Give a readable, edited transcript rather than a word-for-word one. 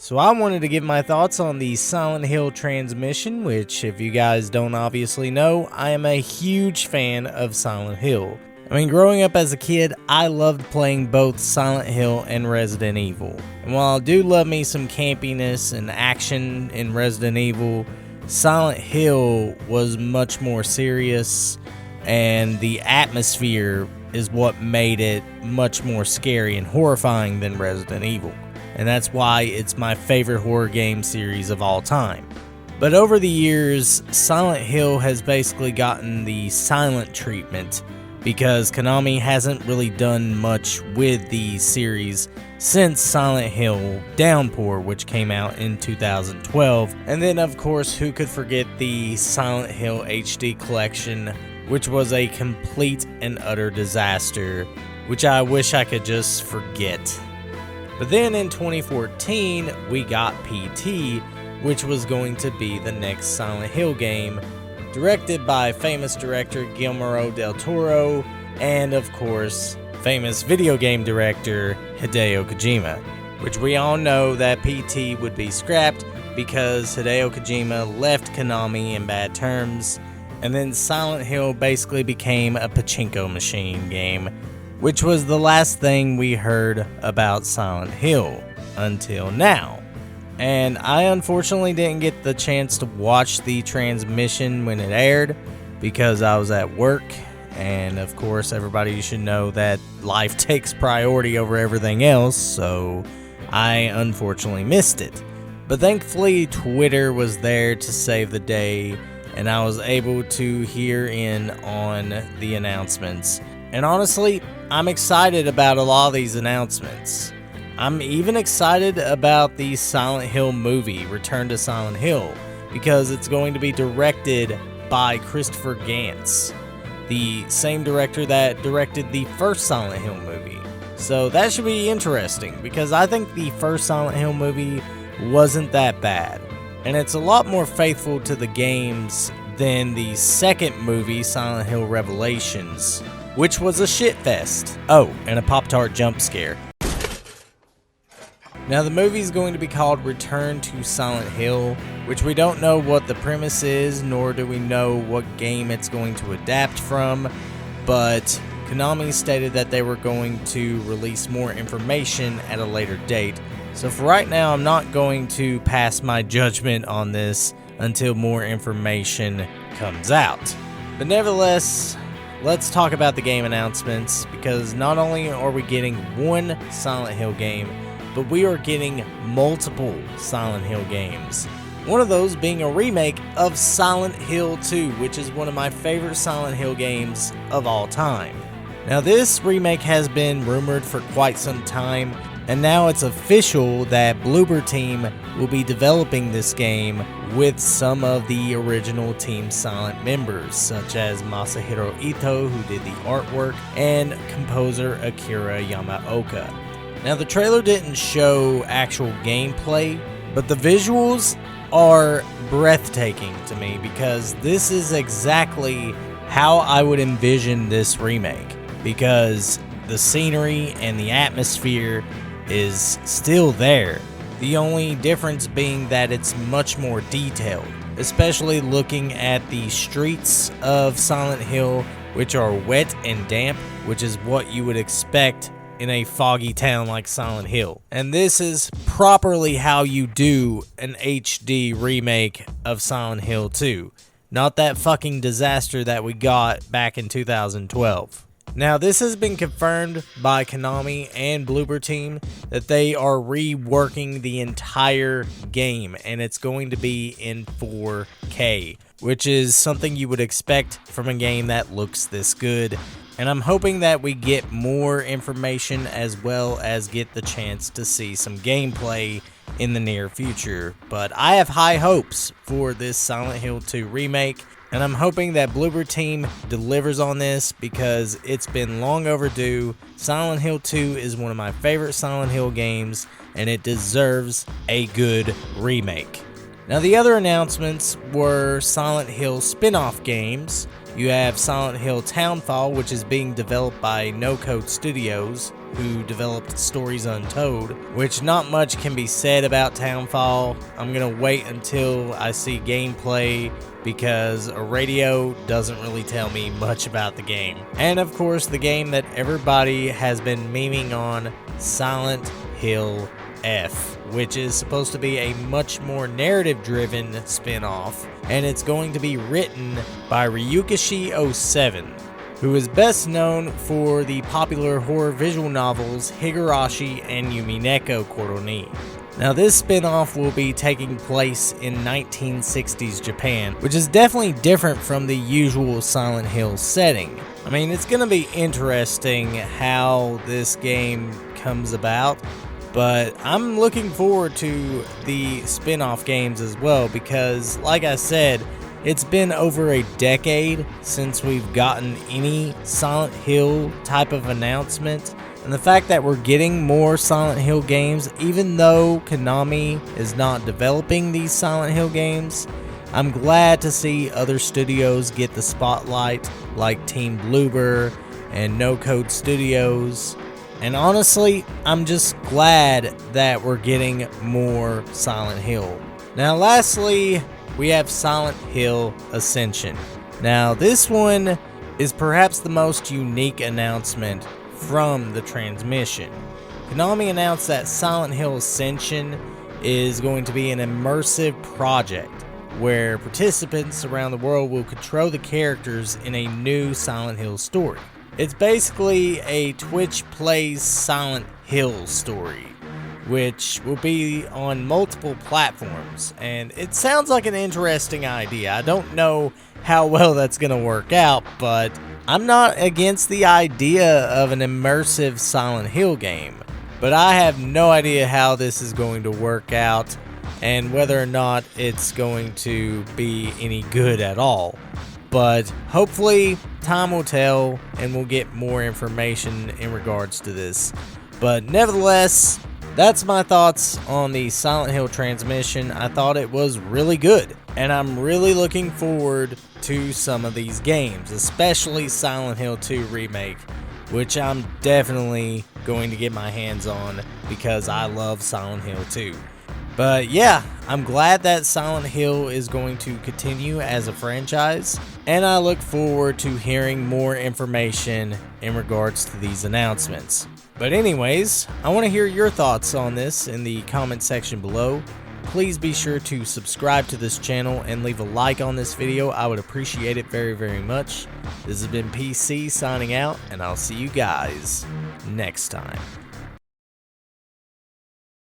So I wanted to give my thoughts on the Silent Hill transmission, which, if you guys don't obviously know, I am a huge fan of Silent Hill. I mean, growing up as a kid, I loved playing both Silent Hill and Resident Evil. And while I do love me some campiness and action in Resident Evil, Silent Hill was much more serious, and the atmosphere is what made it much more scary and horrifying than Resident Evil. And that's why it's my favorite horror game series of all time. But over the years, Silent Hill has basically gotten the silent treatment because Konami hasn't really done much with the series since Silent Hill Downpour, which came out in 2012. And then, of course, who could forget the Silent Hill HD collection, which was a complete and utter disaster, which I wish I could just forget. But then in 2014, we got PT, which was going to be the next Silent Hill game, directed by famous director Guillermo del Toro, and of course, famous video game director Hideo Kojima, which we all know that PT would be scrapped because Hideo Kojima left Konami in bad terms, and then Silent Hill basically became a pachinko machine game, which was the last thing we heard about Silent Hill until now. And I unfortunately didn't get the chance to watch the transmission when it aired because I was at work, and of course everybody should know that life takes priority over everything else, so I unfortunately missed it. But thankfully Twitter was there to save the day, and I was able to hear in on the announcements. And honestly, I'm excited about a lot of these announcements. I'm even excited about the Silent Hill movie, Return to Silent Hill, because it's going to be directed by Christopher Gantz, the same director that directed the first Silent Hill movie. So that should be interesting, because I think the first Silent Hill movie wasn't that bad, and it's a lot more faithful to the games than the second movie, Silent Hill Revelations, which was a shitfest. Oh, and a Pop-Tart jump scare. Now the movie is going to be called Return to Silent Hill, which we don't know what the premise is, nor do we know what game it's going to adapt from, but Konami stated that they were going to release more information at a later date. So for right now, I'm not going to pass my judgment on this until more information comes out. But nevertheless, let's talk about the game announcements, because not only are we getting one Silent Hill game, but we are getting multiple Silent Hill games. One of those being a remake of Silent Hill 2, which is one of my favorite Silent Hill games of all time. Now this remake has been rumored for quite some time, and now it's official that Bloober Team will be developing this game with some of the original Team Silent members, such as Masahiro Ito, who did the artwork, and composer Akira Yamaoka. Now the trailer didn't show actual gameplay, but the visuals are breathtaking to me, because this is exactly how I would envision this remake, because the scenery and the atmosphere is still there. The only difference being that it's much more detailed, especially looking at the streets of Silent Hill, which are wet and damp, which is what you would expect in a foggy town like Silent Hill. And this is properly how you do an HD remake of Silent Hill 2. Not that fucking disaster that we got back in 2012. Now, this has been confirmed by Konami and Bloober Team that they are reworking the entire game, and it's going to be in 4K, which is something you would expect from a game that looks this good. And I'm hoping that we get more information as well as get the chance to see some gameplay in the near future. But I have high hopes for this Silent Hill 2 remake, and I'm hoping that Bloober Team delivers on this, because it's been long overdue. Silent Hill 2 is one of my favorite Silent Hill games, and it deserves a good remake. Now, the other announcements were Silent Hill spin-off games. You have Silent Hill Townfall, which is being developed by No Code Studios, who developed Stories Untold, which not much can be said about Townfall. I'm going to wait until I see gameplay because a radio doesn't really tell me much about the game. And of course, the game that everybody has been memeing on, Silent Hill F, which is supposed to be a much more narrative-driven spin-off, and it's going to be written by Ryukishi07, who is best known for the popular horror visual novels Higurashi and Yumineko Koroni. Now, this spin-off will be taking place in 1960s Japan, which is definitely different from the usual Silent Hill setting. I mean, it's going to be interesting how this game comes about, but I'm looking forward to the spin-off games as well because, like I said, it's been over a decade since we've gotten any Silent Hill type of announcement. And the fact that we're getting more Silent Hill games, even though Konami is not developing these Silent Hill games, I'm glad to see other studios get the spotlight, like Team Bloober and No Code Studios. And honestly, I'm just glad that we're getting more Silent Hill. Now, lastly, we have Silent Hill Ascension. Now, this one is perhaps the most unique announcement from the transmission. Konami announced that Silent Hill Ascension is going to be an immersive project where participants around the world will control the characters in a new Silent Hill story. It's basically a Twitch Plays Silent Hill story, which will be on multiple platforms, and it sounds like an interesting idea. I don't know how well that's going to work out, but I'm not against the idea of an immersive Silent Hill game, but I have no idea how this is going to work out and whether or not it's going to be any good at all. But hopefully time will tell and we'll get more information in regards to this. But nevertheless, that's my thoughts on the Silent Hill transmission. I thought it was really good, and I'm really looking forward to some of these games, especially Silent Hill 2 Remake, which I'm definitely going to get my hands on because I love Silent Hill 2. But yeah, I'm glad that Silent Hill is going to continue as a franchise, and I look forward to hearing more information in regards to these announcements. But anyways, I want to hear your thoughts on this in the comment section below. Please be sure to subscribe to this channel and leave a like on this video. I would appreciate it very, very much. This has been PC signing out, and I'll see you guys next time.